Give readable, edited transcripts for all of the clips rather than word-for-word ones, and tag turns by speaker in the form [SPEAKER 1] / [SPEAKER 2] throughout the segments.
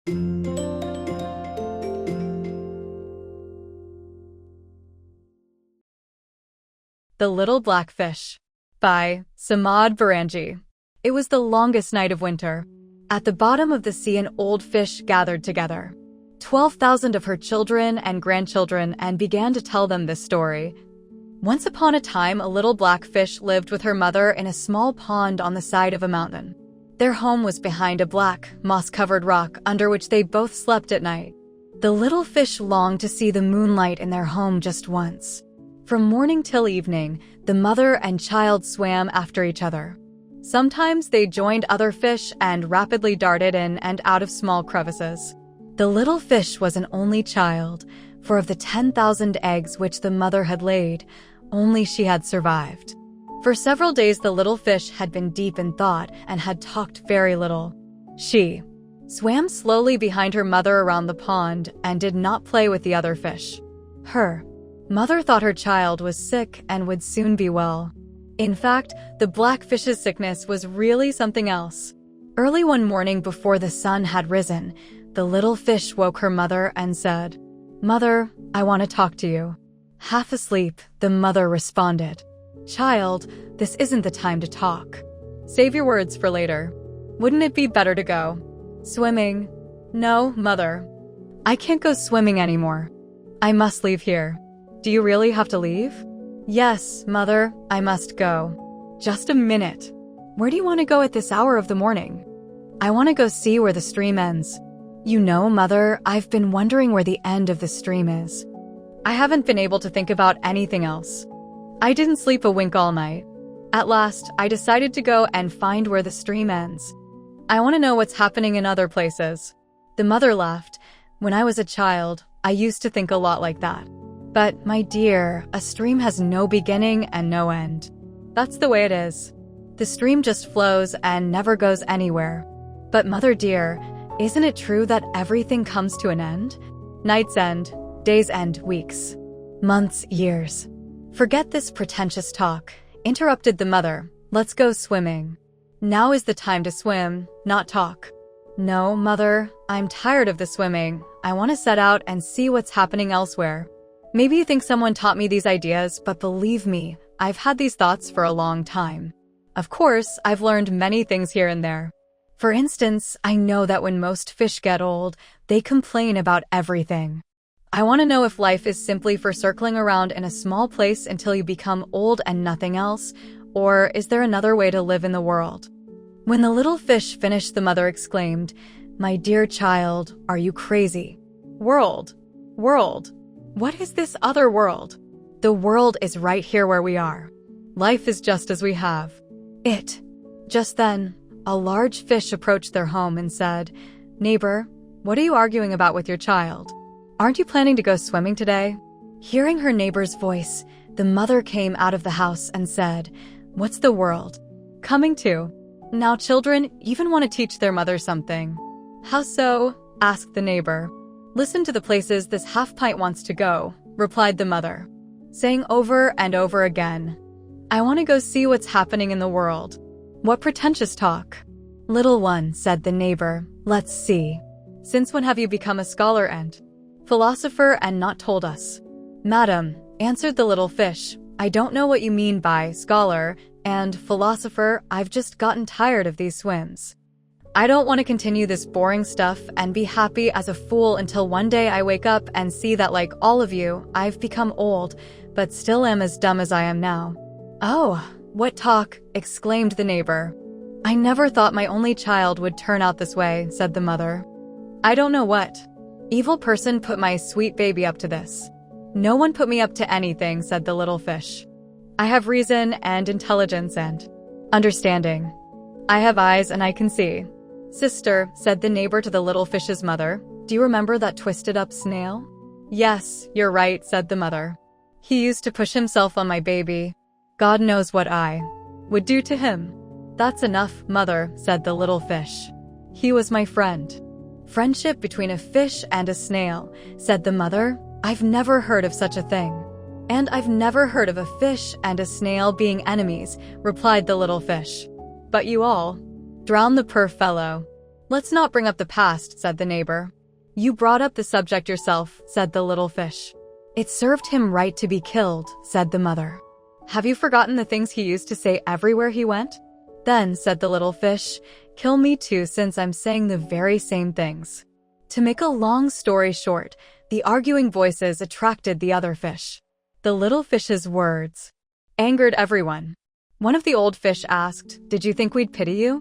[SPEAKER 1] The Little Black Fish by Samad Behrangi. It was the longest night of winter. At the bottom of the sea, an old fish gathered together 12,000 of her children and grandchildren and began to tell them this story. Once upon a time, a little black fish lived with her mother in a small pond on the side of a mountain. Their home was behind a black, moss-covered rock under which they both slept at night. The little fish longed to see the moonlight in their home just once. From morning till evening, the mother and child swam after each other. Sometimes they joined other fish and rapidly darted in and out of small crevices. The little fish was an only child, for of the 10,000 eggs which the mother had laid, only she had survived. For several days the little fish had been deep in thought and had talked very little. She swam slowly behind her mother around the pond and did not play with the other fish. Her mother thought her child was sick and would soon be well. In fact, the blackfish's sickness was really something else. Early one morning before the sun had risen, the little fish woke her mother and said, "Mother, I want to talk to you." Half asleep, the mother responded, "Child, this isn't the time to talk. Save your words for later. Wouldn't it be better to go swimming?" "No, mother. I can't go swimming anymore. I must leave here." "Do you really have to leave?" "Yes, mother, I must go." "Just a minute. Where do you want to go at this hour of the morning?" "I want to go see where the stream ends." "You know, mother, I've been wondering where the end of the stream is. I haven't been able to think about anything else. I didn't sleep a wink all night. At last, I decided to go and find where the stream ends. I want to know what's happening in other places." The mother laughed. "When I was a child, I used to think a lot like that. But, my dear, a stream has no beginning and no end. That's the way it is. The stream just flows and never goes anywhere." "But, mother dear, isn't it true that everything comes to an end? Nights end, days end, weeks, months, years." "Forget this pretentious talk," interrupted the mother. "Let's go swimming. Now is the time to swim, not talk." "No, mother, I'm tired of the swimming. I want to set out and see what's happening elsewhere. Maybe you think someone taught me these ideas, but believe me, I've had these thoughts for a long time. Of course, I've learned many things here and there. For instance, I know that when most fish get old, they complain about everything. I want to know if life is simply for circling around in a small place until you become old and nothing else, or is there another way to live in the world?" When the little fish finished, the mother exclaimed, "My dear child, are you crazy? World. What is this other world? The world is right here where we are. Life is just as we have it." Just then, a large fish approached their home and said, "Neighbor, what are you arguing about with your child? Aren't you planning to go swimming today?" Hearing her neighbor's voice, the mother came out of the house and said, "What's the world coming to?" Now children even want to teach their mother something. "How so?" asked the neighbor. "Listen to the places this half-pint wants to go," replied the mother, saying over and over again, "I want to go see what's happening in the world." "What pretentious talk." "Little one," said the neighbor, "let's see. Since when have you become a scholar and philosopher and not told us?" "Madam," answered the little fish, "I don't know what you mean by scholar and philosopher. I've just gotten tired of these swims. I don't want to continue this boring stuff and be happy as a fool until one day I wake up and see that, like all of you, I've become old, but still am as dumb as I am now." "Oh, what talk!" exclaimed the neighbor. "I never thought my only child would turn out this way," said the mother. "I don't know what evil person put my sweet baby up to this." "No one put me up to anything," said the little fish. "I have reason and intelligence and understanding. I have eyes and I can see." "Sister," said the neighbor to the little fish's mother, "do you remember that twisted-up snail?" "Yes, you're right," said the mother. "He used to push himself on my baby. God knows what I would do to him." "That's enough, mother," said the little fish. "He was my friend." "Friendship between a fish and a snail," said the mother. "I've never heard of such a thing." "And I've never heard of a fish and a snail being enemies," replied the little fish. "But you all drown the poor fellow. "Let's not bring up the past," said the neighbor. "You brought up the subject yourself," said the little fish. "It served him right to be killed," said the mother. "Have you forgotten the things he used to say everywhere he went?" "Then," said the little fish, "kill me too, since I'm saying the very same things." To make a long story short, the arguing voices attracted the other fish. The little fish's words angered everyone. One of the old fish asked, "Did you think we'd pity you?"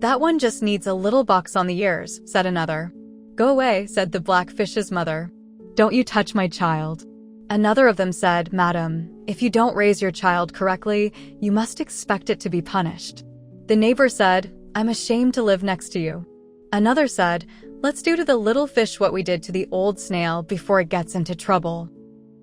[SPEAKER 1] "That one just needs a little box on the ears," said another. "Go away," said the black fish's mother. "Don't you touch my child." Another of them said, "Madam, if you don't raise your child correctly, you must expect it to be punished." The neighbor said, "I'm ashamed to live next to you." Another said, "Let's do to the little fish what we did to the old snail before it gets into trouble."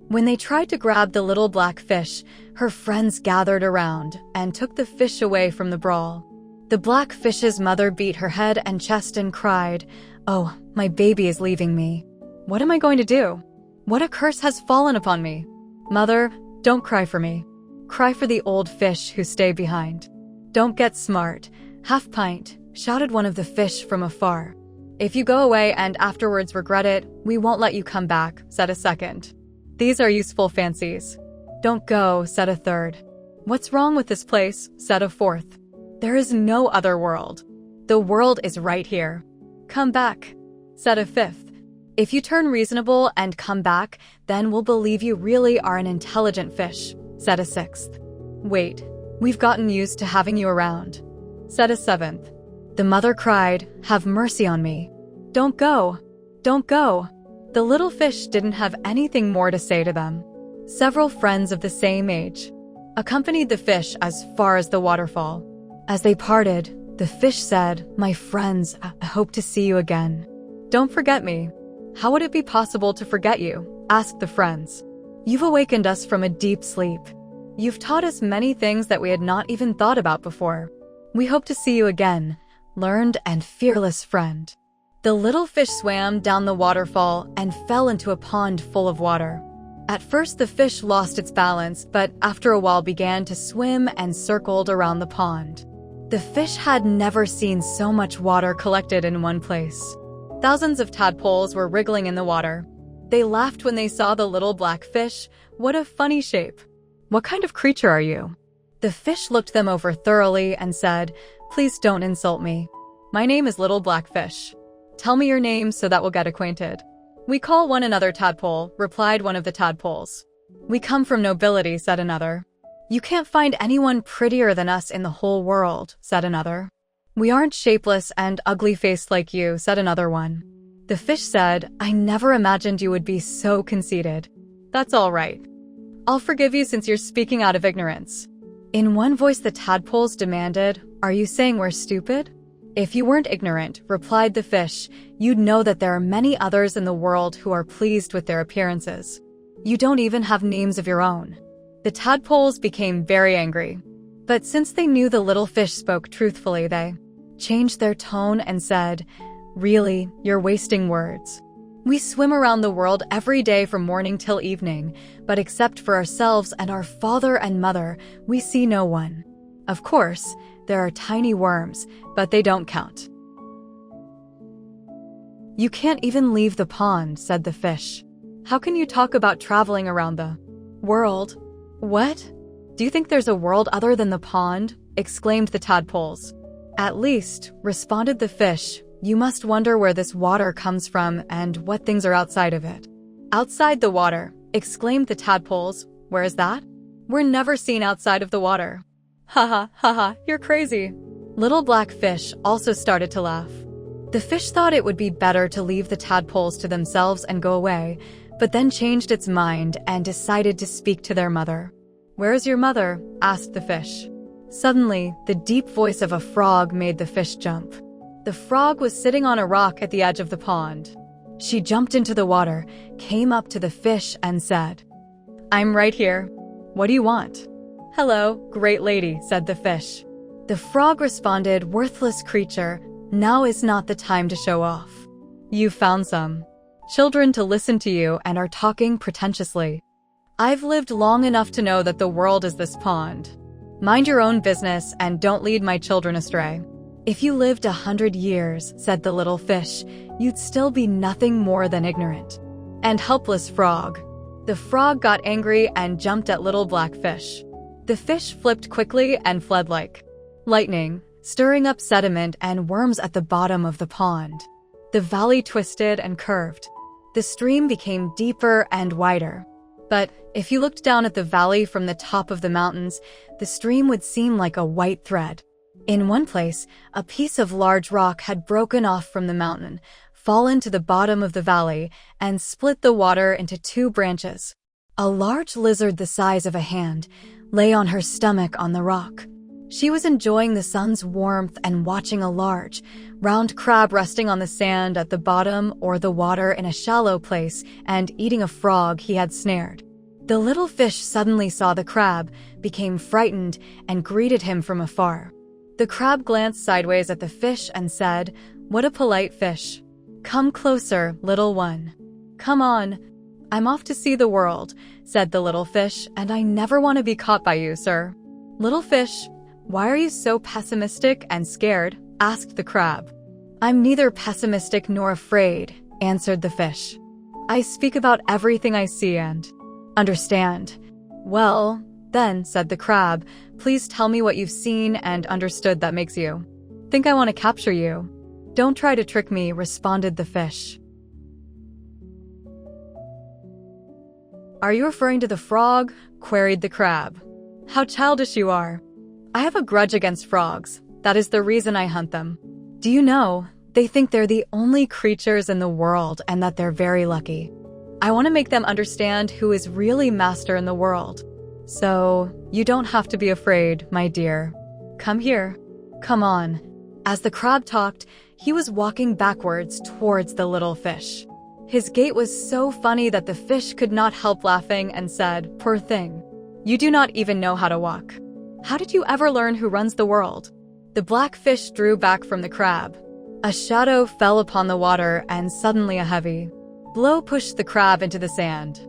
[SPEAKER 1] When they tried to grab the little black fish, her friends gathered around and took the fish away from the brawl. The black fish's mother beat her head and chest and cried, "Oh, my baby is leaving me. What am I going to do? What a curse has fallen upon me." "Mother, don't cry for me. Cry for the old fish who stay behind." "Don't get smart. Half pint," shouted one of the fish from afar. "If you go away and afterwards regret it, we won't let you come back," said a second. "These are useful fancies." "Don't go," said a third. "What's wrong with this place?" said a fourth. "There is no other world. The world is right here. Come back," said a fifth. "If you turn reasonable and come back, then we'll believe you really are an intelligent fish," said a sixth. "Wait, we've gotten used to having you around," said a seventh. The mother cried, "Have mercy on me. Don't go. Don't go." The little fish didn't have anything more to say to them. Several friends of the same age accompanied the fish as far as the waterfall. As they parted, the fish said, "My friends, I hope to see you again. Don't forget me." "How would it be possible to forget you?" asked the friends. "You've awakened us from a deep sleep. You've taught us many things that we had not even thought about before. We hope to see you again, learned and fearless friend." The little fish swam down the waterfall and fell into a pond full of water. At first the fish lost its balance, but after a while began to swim and circled around the pond. The fish had never seen so much water collected in one place. Thousands of tadpoles were wriggling in the water. They laughed when they saw the little black fish. "What a funny shape. What kind of creature are you?" The fish looked them over thoroughly and said, "Please don't insult me. My name is Little Black Fish. Tell me your name so that we'll get acquainted." "We call one another tadpole," replied one of the tadpoles. "We come from nobility," said another. "You can't find anyone prettier than us in the whole world," said another. "We aren't shapeless and ugly-faced like you," said another one. The fish said, "I never imagined you would be so conceited." "That's all right. I'll forgive you since you're speaking out of ignorance." In one voice the tadpoles demanded, "Are you saying we're stupid?" "If you weren't ignorant," replied the fish, "you'd know that there are many others in the world who are pleased with their appearances. You don't even have names of your own." The tadpoles became very angry. But since they knew the little fish spoke truthfully, they changed their tone and said, "Really, you're wasting words. We swim around the world every day from morning till evening, but except for ourselves and our father and mother, we see no one. Of course, there are tiny worms, but they don't count." "You can't even leave the pond," said the fish. "How can you talk about traveling around the world?" "What? Do you think there's a world other than the pond?" exclaimed the tadpoles. "At least," responded the fish, "you must wonder where this water comes from and what things are outside of it." "Outside the water," exclaimed the tadpoles. "Where is that? We're never seen outside of the water." "Ha ha, you're crazy." Little Black Fish also started to laugh. The fish thought it would be better to leave the tadpoles to themselves and go away, but then changed its mind and decided to speak to their mother. "Where is your mother?" asked the fish. Suddenly, the deep voice of a frog made the fish jump. The frog was sitting on a rock at the edge of the pond. She jumped into the water, came up to the fish and said, "I'm right here. What do you want?" "Hello, great lady," said the fish. The frog responded, "Worthless creature, now is not the time to show off. You found some children to listen to you and are talking pretentiously. I've lived long enough to know that the world is this pond. Mind your own business and don't lead my children astray." "If you lived 100 years," said the little fish, "you'd still be nothing more than ignorant and helpless frog." The frog got angry and jumped at little black fish. The fish flipped quickly and fled like lightning, stirring up sediment and worms at the bottom of the pond. The valley twisted and curved. The stream became deeper and wider. But if you looked down at the valley from the top of the mountains, the stream would seem like a white thread. In one place, a piece of large rock had broken off from the mountain, fallen to the bottom of the valley, and split the water into two branches. A large lizard the size of a hand lay on her stomach on the rock. She was enjoying the sun's warmth and watching a large, round crab resting on the sand at the bottom or the water in a shallow place and eating a frog he had snared. The little fish suddenly saw the crab, became frightened, and greeted him from afar. The crab glanced sideways at the fish and said, "What a polite fish. Come closer, little one. Come on. I'm off to see the world," said the little fish, "and I never want to be caught by you, sir." "Little fish, why are you so pessimistic and scared?" asked the crab. "I'm neither pessimistic nor afraid," answered the fish. "I speak about everything I see and understand." "Well, then," said the crab, "please tell me what you've seen and understood that makes you think I want to capture you." "Don't try to trick me," responded the fish. "Are you referring to the frog?" queried the crab. "How childish you are. I have a grudge against frogs. That is the reason I hunt them. Do you know, they think they're the only creatures in the world and that they're very lucky. I want to make them understand who is really master in the world. So, you don't have to be afraid, my dear. Come here. Come on." As the crab talked, he was walking backwards towards the little fish. His gait was so funny that the fish could not help laughing and said, "Poor thing. You do not even know how to walk. How did you ever learn who runs the world?" The black fish drew back from the crab. A shadow fell upon the water and suddenly a heavy blow pushed the crab into the sand.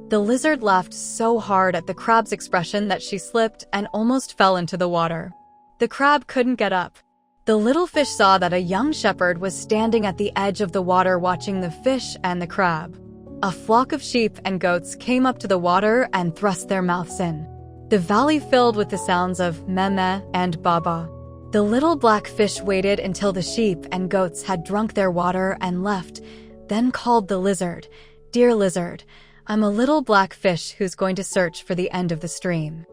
[SPEAKER 1] The lizard laughed so hard at the crab's expression that she slipped and almost fell into the water. The crab couldn't get up. The little fish saw that a young shepherd was standing at the edge of the water watching the fish and the crab. A flock of sheep and goats came up to the water and thrust their mouths in. The valley filled with the sounds of meh and baba. The little black fish waited until the sheep and goats had drunk their water and left, then called the lizard, "Dear lizard, I'm a little black fish who's going to search for the end of the stream.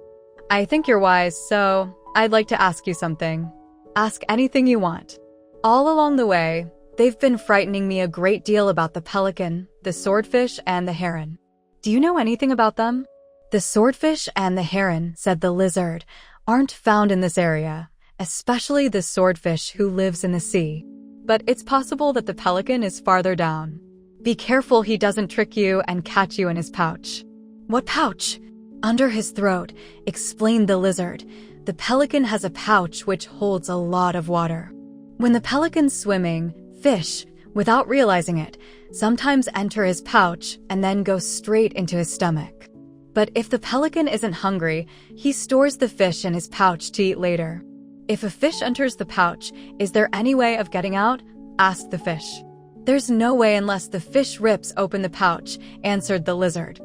[SPEAKER 1] I think you're wise, so I'd like to ask you something. Ask anything you want." All along the way, they've been frightening me a great deal about the pelican, the swordfish, and the heron. Do you know anything about them? "The swordfish and the heron," said the lizard, "aren't found in this area, especially the swordfish who lives in the sea. But it's possible that the pelican is farther down. Be careful he doesn't trick you and catch you in his pouch." "What pouch?" "Under his throat," explained the lizard. "The pelican has a pouch which holds a lot of water. When the pelican's swimming, fish, without realizing it, sometimes enter his pouch and then go straight into his stomach. But if the pelican isn't hungry, he stores the fish in his pouch to eat later." "If a fish enters the pouch, is there any way of getting out?" asked the fish. "There's no way unless the fish rips open the pouch," answered the lizard.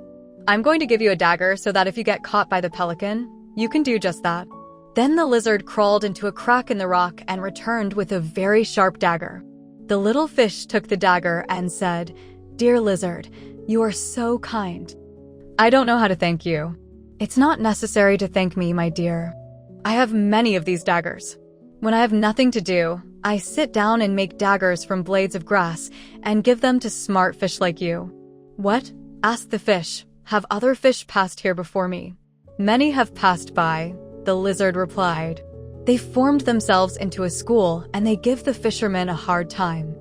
[SPEAKER 1] "I'm going to give you a dagger so that if you get caught by the pelican, you can do just that." Then the lizard crawled into a crack in the rock and returned with a very sharp dagger. The little fish took the dagger and said, "Dear lizard, you are so kind. I don't know how to thank you." "It's not necessary to thank me, my dear. I have many of these daggers. When I have nothing to do, I sit down and make daggers from blades of grass and give them to smart fish like you." "What?" asked the fish. "Have other fish passed here before me?" "Many have passed by," the lizard replied. "They formed themselves into a school and they give the fishermen a hard time.